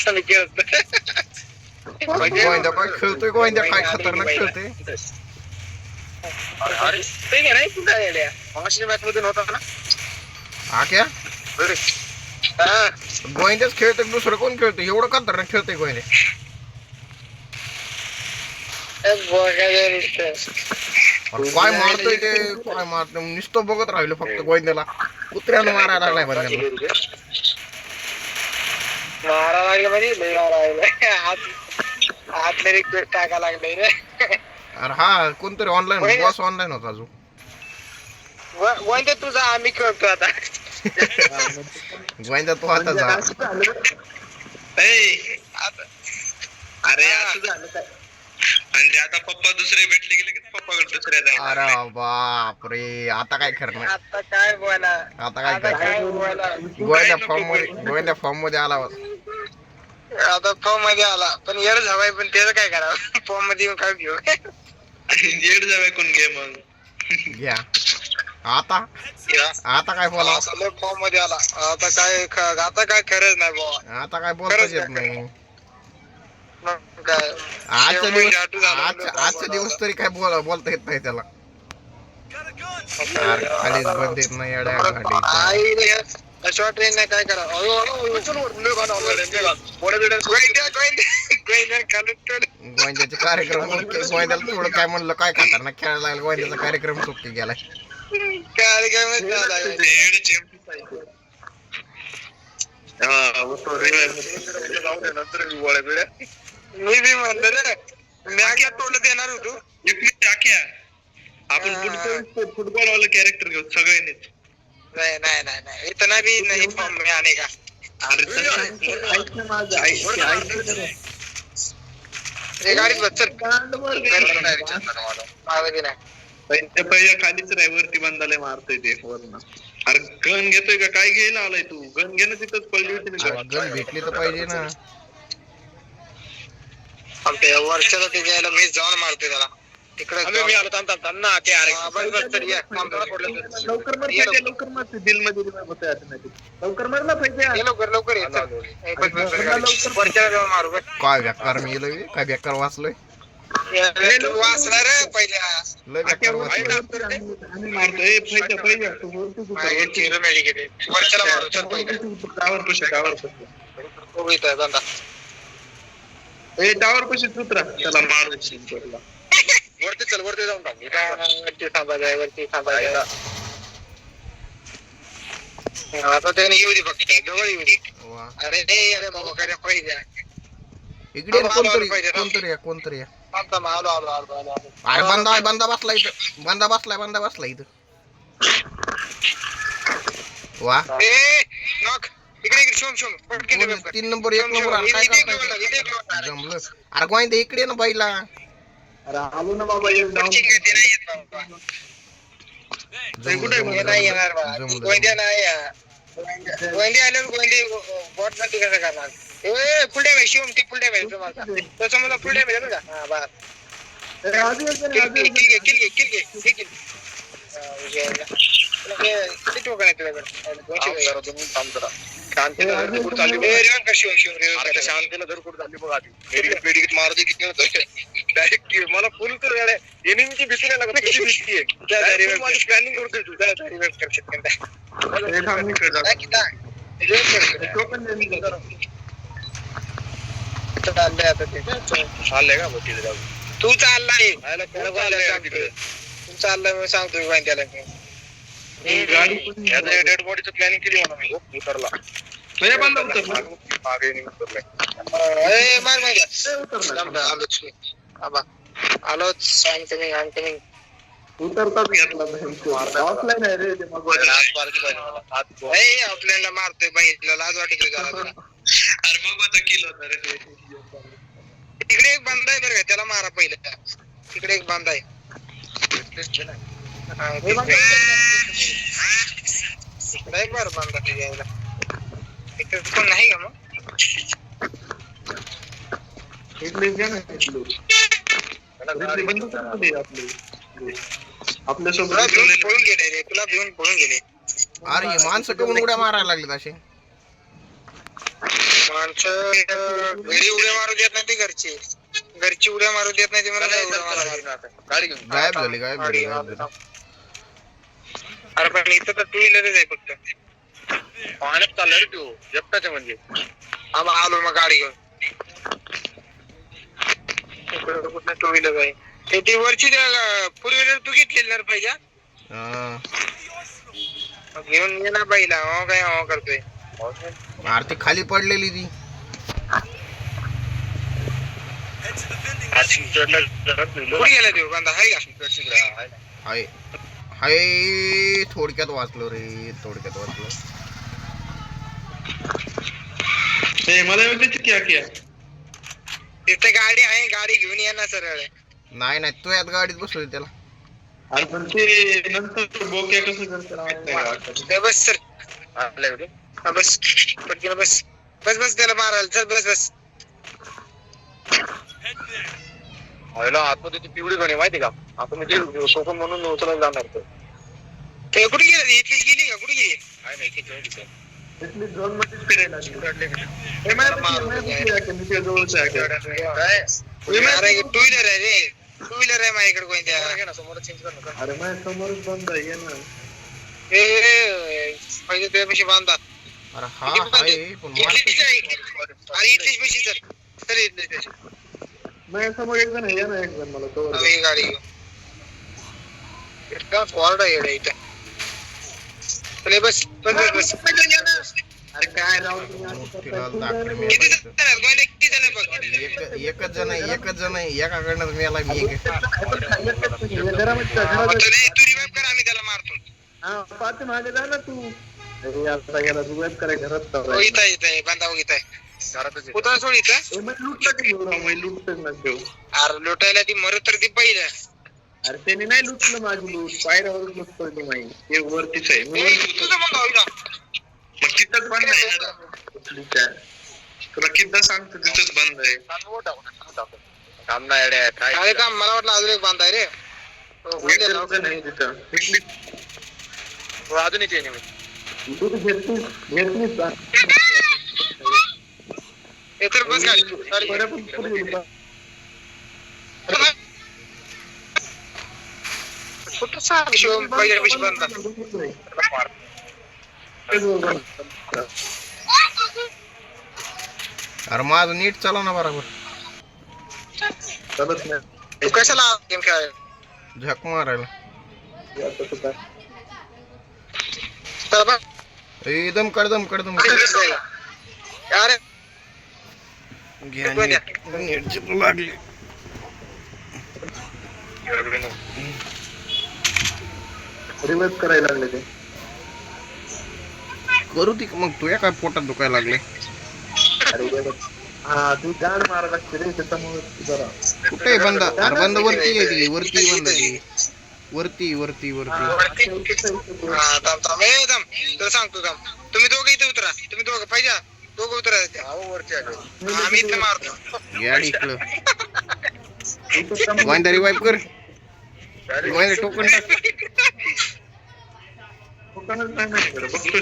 असं खेळत गोविंदा काय खेळतोय गोविंदा काय खतरनाक खेळतोय अरे ते नाही कुठं आल्या मागच्या मॅच मध्ये होता ना हा क्या अरे हा गोविंदाच खेळतोय दुसरं कोण खेळतोय एवढं खतरनाक खेळतोय गोविंदा काय मारतोय ते काय मारतोय नुसतं बघत राहिलो फक्त गोविंदाला कुत्र्यानं मारायला लागलाय बंद्याला मारा लागलं म्हणजे लय मारा लागलं आतले रिक्वेस्ट टाका लागले रे अरे हा कोणतरी ऑनलाईन बॉस ऑनलाईन होता अजून गोविंदा तुझा आम्ही खेळतो आता गोविंदा तू आता जा अरे असं झालं काय म्हणजे आता पप्पा दुसरे भेटले गेले की पप्पाकडे दुसऱ्या जायला अरे बापरे आता काय करणार आता काय बोला आता काय काय बोला गोविंदा फॉर्म मध्ये आला आता फॉर्म मध्ये आला पण येड झावाय पण त्याचं काय करावं फॉर्म मध्ये येऊन काय घेऊ येड जावाय कोण घे मग घ्या आता काय बोला फॉर्म मध्ये आला आता काय खरंच नाही बाबा आता काय बोलताच येत नाही काय आजचा दिवस तरी काय बोलता येत नाही त्याला खालीच बंद येत नाही येड्या गाडीच्या शॉर्ट रेंज नाही काय करा गोविंदाचे कार्यक्रम गोविंदाला थोडं काय म्हणलं काय खतरनाक खेळायला लागलं गोविंदाचा कार्यक्रम सुट्टी गेलाय मी बी म्हणलं रे मॅग्या तोंड देणार होतो आपण फुटबॉल वाला कॅरेक्टर घेऊ सगळ्यांनीच नाही इतना भी नाही फॉर्म में आने का गाडीत बच्चन पहिल्या खालीच नाही वरती बंदाले मारतोय ते वरण अरे गन घेतोय का काय घ्यायला आलाय तू गन घेणं तिथंच पडली होती गन भेटली तर पाहिजे ना वर्षाला ते घ्यायला मी जाऊन मारतोय त्याला तिकडे मी आलो त्यांना लवकर मरते दिल मध्ये लवकर मरला पाहिजे लवकर वर्षाला जाऊन मारू काय बेकार मी गेलोय काय बेकार वाचलोय वाचणार रे पहिल्या लय बेकार वाचलोय मारतोय वर्षाला मारू चल टावर पशी उतरा त्याला मारू वरती चल वरती जाऊन वरती थांबायला वरती थांबायला आता त्याने येऊ दे फक्त जवळ येऊ दे अरे अरे बाबा काय पाहिजे इकडे कोणतरी अरे बंदा बसला इथं वा इकडे शोम 3 नंबर 1 नंबर काय करताय जमलं अरे गोविंदा इकडे ना बाईला अरे आलो ना बाबा नाही येणार गोंद्या नाही गोंद्या आल्यावर गोंदे बॉट मध्ये कसं करणार फुल डॅमेज शिवम ती फुल डॅमेज तुम्हाला तसं मला फुल डॅमेज आहे का हा बस किल शांतीला धर कुठं चालली बघा आधी मारू दे किती होतं डायरेक्ट मला फुल तर एनिमीची भीती नाही लागत कशी भीती आहे प्लॅनिंग करतोय तू त्याला रिव्हाइव करू शकते चाललंय का तू चाललाय तू चाललाय मी सांगतोय त्याला डेड बॉडीचं प्लॅनिंग केली म्हणा मी उतरला आलोच सांगते उतरताच घेतला ऑफलाईन आहे रे ऑफलाईनला मारतोय बघितलं लाज वाटत अरे मग आता किल होता रे तिकडे एक बांधा आहे बरं का त्याला मारा पहिलं तिकडे एक बांधा आहे बरं बांधा ते यायला इकडे कोण नाही का मग आपल्यासोबत पळून गेले रे तुला घेऊन पळून गेले अरे माणसं कमून उड्या मारायला लागले असे माणसं घरी उड्या मारू देत नाही ते घरची उड्या मारू देत नाही ते मला गाडी घेऊन गायब झाली. अरे पण इथं तर टू व्हीलरच आहे फक्त. पाण्यात चाललं रे तू एकटाच म्हणजे. आलो मग गाडी घेऊन. कुठं टू व्हीलर आहे ती वरची फोर व्हीलर तू घेतलेली ना पाहिजे. घेऊन ये ना बाईला. हो काय हो करतोय. आरती खाली पडलेली ती. कुठे गेला देऊ बांधा आहे का? हाय हाय थोडक्यात वाचलो रे. मला तिथे गाडी आहे. गाडी घेऊन ये ना सरळ. नाही तू यात गाडीत बसलो त्याला. अरे पण ते नंतर बोके कसं करतात बस सर. बस पटकन बस त्याला मारायला. चल बस. आतमध्ये ती पिवळी गणी माहिती का? आपण म्हणजे सोकन म्हणून उचलायला जाणार. ते कुठे गेली? इथलीच गेली का? कुठे गेली? इथली झोन मध्येच फिरायला टू व्हीलर आहे रे. टू व्हीलर आहे माझ्याकडे कोणत्या. समोर चेंज कर. अरे माझ्या समोरच बंद आहे ना. पहिले तुझ्यापाशी बांधा. अरे हा हाय पण इथलीच पैसे सर इथलीच पैसे. माझ्या समोर एक जण आहे ना. एक जण मला तो गाडी घेऊन इतका स्क्वॉड आहे इथं. चले बस. अरे काय राव एकच जण एकाकडनं मेला मी. तू रिवाइव कर. आम्ही त्याला मारतो. पाच मागे जा ना तू. रिवाइव कराय घरात इथं बांधा इथं आहे. पुतळा सोड इथं. अरे लुटायला ती मरू तर ती पहिलं. अरे त्याने नाही लुटलं माझी लूट. पायऱ्यावरच लुटतोय तू माही. हे वरतीच आहे. मग तिथंच बंद आहे. तुला किती सांगतो तिथंच बंद आहे. काम नाही अरे काम. मला वाटलं अजून एक बांध आहे रे. अजून एक बस गाडी. अरे माझं नीट चला ना बरोबर. तू कशाला गेम खेळाय? झक मारायला. दम कड अरे लागली. रिवर्स करायला लागले ते. करू ती मग. तुझ्या काय पोटात दुखायला लागले? हा तू गाड मारा लागते रे त्याच्यामुळे जरा. कुठे बंद? अरे बंद वरती आहे ती. वरती बंद आहे. वरती. तुला सांगतो तुम्ही दोघं इथे उतरा. तुम्ही दोघं पाहिजे दोघं उतरा. आम्ही इथलं मारतो. गाडी इकडं. गोविंदा रिवाइव कर. गोविंदा टोकन टाक. बघतो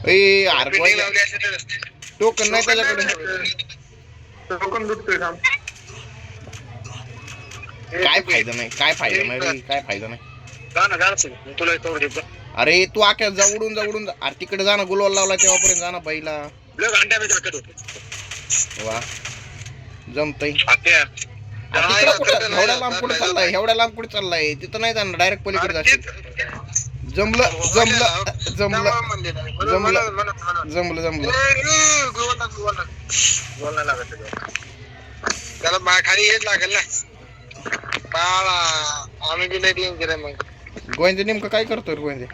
100%. टोकन नाही त्याच्याकडे. टोकन लुटतोय थांब. काय फायदा नाही तुला देतो. अरे तू आख्या जवळून अरे तिकडे जा ना. गुलवाल लावला तेव्हापर्यंत जा ना बाईला. वा जमतय. एवढ्या लांब कुठे चाललाय? तिथं नाही जाणार. डायरेक्ट पलीकडे जाशील. जमलं. त्याला खाली हेच लागेल ना. बाळा आम्ही बी नाही डेंजर. मग गोविंद नेमकं काय करतोय गोविंद?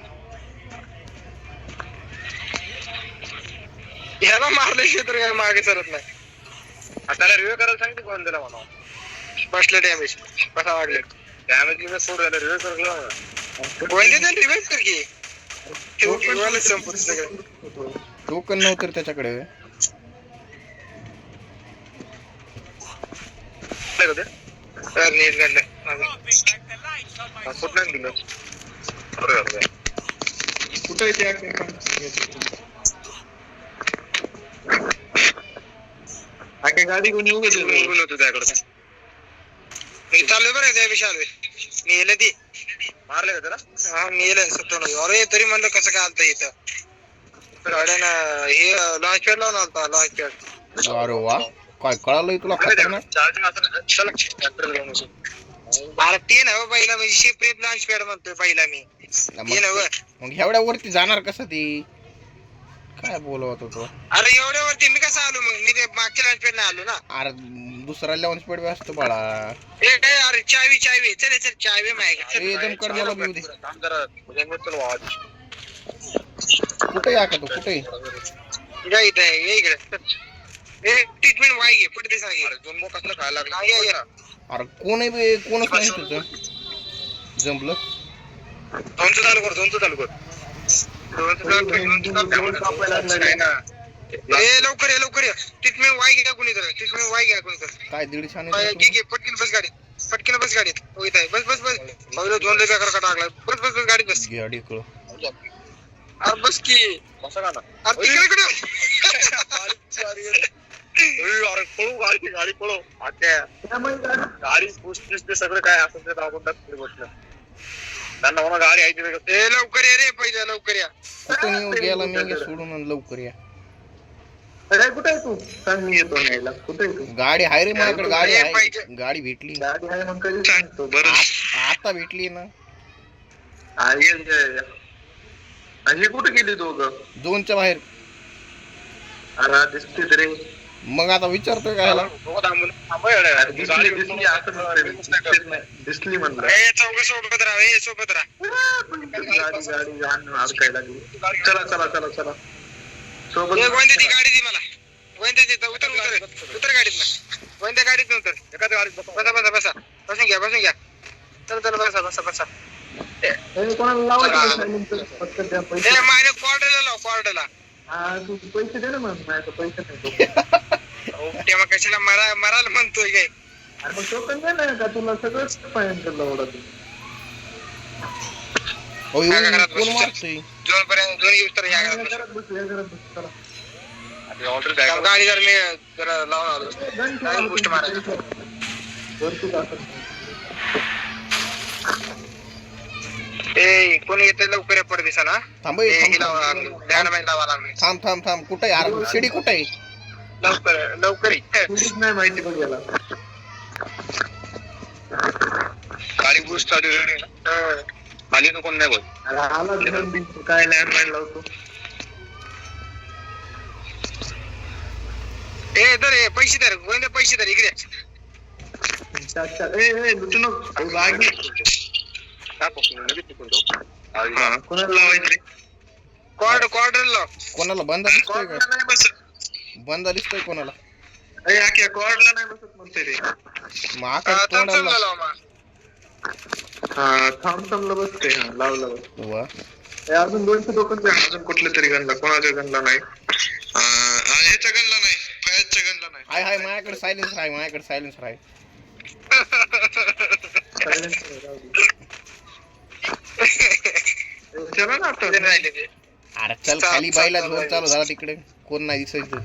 ह्याला मारले क्षेत्र मागे सरत नाही. त्याला रिव्ह्यू करायला सांगते गोविंदला. म्हणा बसलं डॅमेज कसा वाढले. डॅमेज सोड झालं. रिव्ह्यू करायला गोविंद रिव्ह्यू कर की. टोकन नव्हतं त्याच्याकडे. नीट काढलं. कुठं दिलं कुठे ते आके गाडी कोणी उभे होतो त्याकडे मी चाललोय बरं त्या विशाल मी येले ती मारले का त्याला हा मी येले सत्तर अरे तरी म्हणलं कसं काय आलतं इथं गाड्यानं हे लॉन्च पॅड लावून आलता लॉन्च पॅड अरे वा काय कळालंय तुला खतरनाक अरे ते ना पहिला म्हणजे सेपरेट लॉन्च पॅड म्हणतोय पहिला मी ते नव मग एवढ्या वरती जाणार कसं ती काय बोलवत होतो अरे एवढ्या वरती मी कसं आलो मग मी ते मागच्या लॉन्च पॅड आलो ना अरे दुसरा लॉन्च पॅड असतो बाळा अरे चावी चल चल चावी माहिती एकदम कर मला बी दे कुठे या का तू कुठे इकडे ये इकडे ट्रीटमेंट वाई घे पुढे सांगे अरे दोन बोक असलं खायला लागला अरे कोणच नाही तुझं जमलं दोनचं चालू कर लवकर ये ट्रीटमेंट वाई घ्या कोणी तर काय 150 घे पटकीन बस गाडीत होईत आहे बस पहिलं 2 लय बेकार का टाकला बस गाडीत बस गाडी कळ अरे बस की अरे तिकडे अरे गाडी पळो गाडी पुष्ट सगळं काय असेल ते दाबून टाकतो त्यांना म्हणा गाडी आहे लवकर ये रे पहिलं लवकर या कुठे नेऊ गेला मी सोडून आणि लवकर या कुठे आहे तू सांग मी येतो न्यायला कुठे आहे तू गाडी आहे रे माझ्याकडे गाडी आहे गाडी भेटली गाडी आहे मग कधी सांगतो बरं आता भेटली ना आणि कुठे गेली दोघं 2च्या बाहेर अरे दिसते रे मग आता विचारतोय काय दिसली म्हणलं सोबत राहा गाडी अडकायला लागली चला सोबत ती गाडी दी मला गोविंदा उतर गाडीत ना गोविंदा गाडीत उतर एखाद्या गाडीत बसा बसून घ्या चल बसा माझ्या क्वार्टरला तू पैसे दे ना मग माझ्या पैसे नाही तेव्हा कशाला मरायला म्हणतोय काय अरे मग टोकन दे ना का तुला सगळंच फायनल ओढत कोण मारतोय जोनपर्यंत दोन येऊस तर या गाडी जर मी जरा लावून आलो गोष्ट मारायला कोणी येते लवकर पड दिसा ना थांब थांब कुठे यार शिडी कुठे आहे लवकर नाही माहिती बघ याला गाडी बूस्ट आली कोण नाही बोल काय लँडमाइन लावतो पैसे धर गोविंद पैसे धर इकडे लुटू नको कोणाला लावायचं क्वार्टर लाव कोणाला बंदा दिसतोय का नाही बसत बंदा दिसतोय कोणाला क्वार्टरला नाही बसत म्हणते रे मग आकाश तोंडाला लाव थॉमसनला बसते लावलं वा अजून 200 टोकन द्या अजून कुठल्या तरी गनला कोणाच्या गनला नाही याच्या गनला नाही फयाजच्या गनला नाही हाय माझ्याकडे सायलेन्सर आहे चला ना आता अरे चल खाली बाईला झोप चालू झाला तिकडे कोण नाही दिसायचं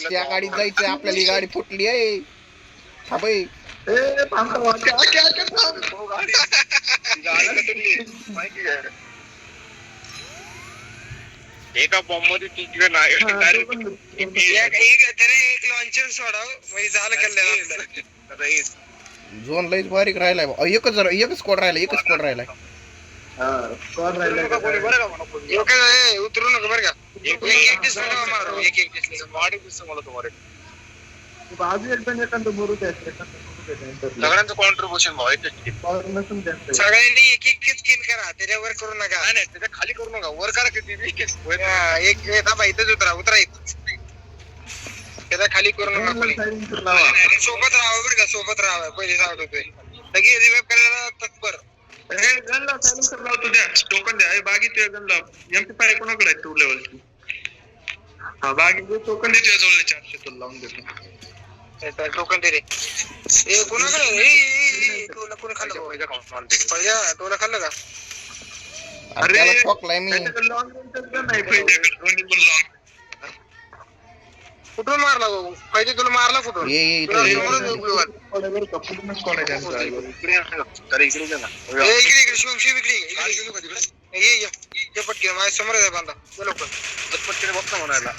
त्या गाडीत जायचं आपल्याला गाडी फुटली आहे थांबय एका बॉम्ब मध्ये तिकडे नाही एक लॉन्चर सोडाव म्हणजे झालं कल्याण झोन लईच बारीक राहिलाय एकच स्क्वॉड राहिलाय उतरू नका बरं का सगळ्यांचं कॉन्ट्रीब्युशन सगळ्यांनी एक स्किन करा त्याच्यावर करू नका त्याच्या खाली करू नका वर करा किती इथंच उतरा त्याच्या खाली करू नका सोबत राहावं बरं का सोबत राहावं पहिले सांगत होते लगेच रिवाइव करायला तत्पर गनला सायलेन्सर लावतो द्या टोकन द्या बागीत गनला एमपी5 कोणाकडे आहे 2 लेवलची बागीत टोकन देतो जवळ 400 तुला लावून देतो टोकन दे रे. ए कोणाकडे कोणी खाल्लं पहिल्या तुला खाल्लं का? अरे त्याला ठोकलाय मी. कुठून मारला भाऊ? पाहिजे तुला मारला कुठून? ये ये इथं ये. शिव इकडे ये पटके माझ्या समोर आहे बांधा लवकर पटके बघता म्हणायला.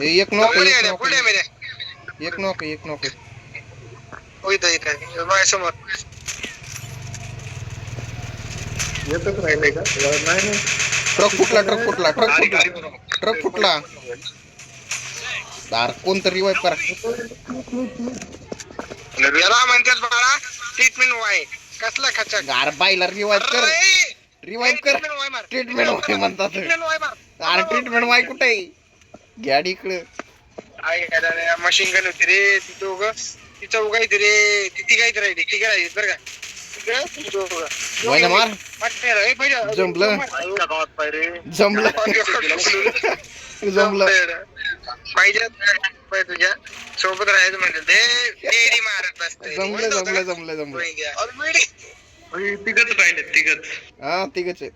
ए, एक नॉक पुढे एक आल्या, नॉक पुढे मेल्या. एक नॉक एक नॉक. हो इथं इथं माझ्या समोर येतच राहिलंय का? नाही ट्रक फुटला ट्रक फुटला ट्रक फुटला ट्रक फुटला. दार कोणतरी रिवाइव करा. याला म्हणतात बाळा ट्रीटमेंट वाय कसला खचा गार बाईला रिवाइव कर. रिवाइव कर. ट्रीटमेंट वाय म्हणतात. अरे ट्रीटमेंट वाय कुठे गाडी इकडे मशीन गन होती रे ती दोघं तिचं उगायचं रे ती काय राहिली ती काय बरं का वाय मार. जमलं जमलं जमलं पाहिजे तुझ्या सोबत राहायचं म्हणजे ते मारत असते. जमलं जमलं जमलं जमलं. तिघच राहिले तिघच. हा तिघच आहे.